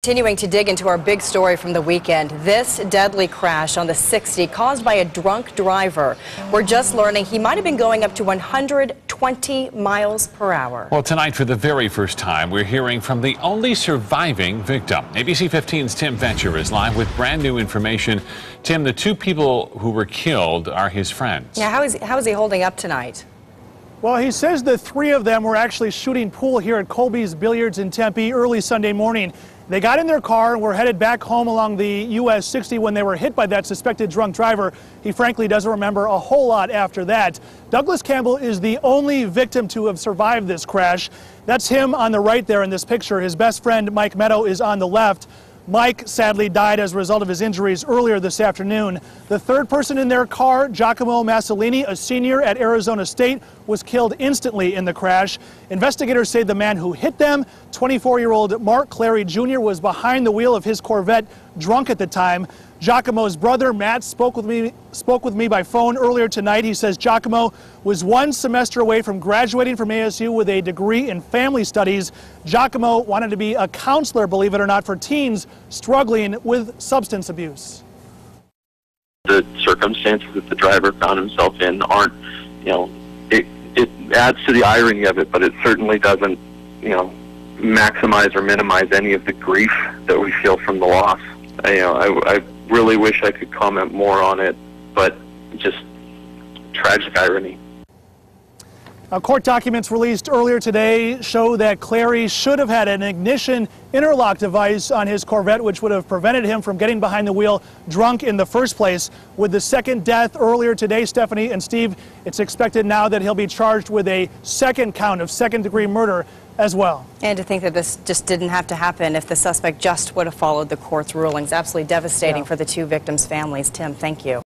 Continuing to dig into our big story from the weekend, this deadly crash on the 60 caused by a drunk driver. We're just learning he might have been going up to 120 miles per hour. Well, tonight, for the very first time, we're hearing from the only surviving victim. ABC 15's Tim Vetcher is live with brand new information. Tim, the two people who were killed are his friends. Yeah, how is he holding up tonight? Well, he says the three of them were actually shooting pool here at Colby's Billiards in Tempe early Sunday morning. They got in their car and were headed back home along the US 60 when they were hit by that suspected drunk driver. He frankly doesn't remember a whole lot after that. Douglas Campbell is the only victim to have survived this crash. That's him on the right there in this picture. His best friend, Mike Meadow, is on the left. Mike sadly died as a result of his injuries earlier this afternoon. The third person in their car, Giacomo Masolini, a senior at Arizona State, was killed instantly in the crash. Investigators say the man who hit them, 24-year-old Mark Clary Jr., was behind the wheel of his Corvette, drunk at the time. Giacomo's brother, Matt, spoke with me by phone earlier tonight. He says Giacomo was one semester away from graduating from ASU with a degree in family studies. Giacomo wanted to be a counselor, believe it or not, for teens struggling with substance abuse. The circumstances that the driver found himself in aren't, it adds to the irony of it, but it certainly doesn't, maximize or minimize any of the grief that we feel from the loss. I really wish I could comment more on it, but just tragic irony. Court documents released earlier today show that Clary should have had an ignition interlock device on his Corvette, which would have prevented him from getting behind the wheel drunk in the first place. With the second death earlier today, Stephanie and Steve, it's expected now that he'll be charged with a second count of second-degree murder as well. And to think that this just didn't have to happen if the suspect just would have followed the court's rulings. Absolutely devastating for the two victims' families. Tim, thank you.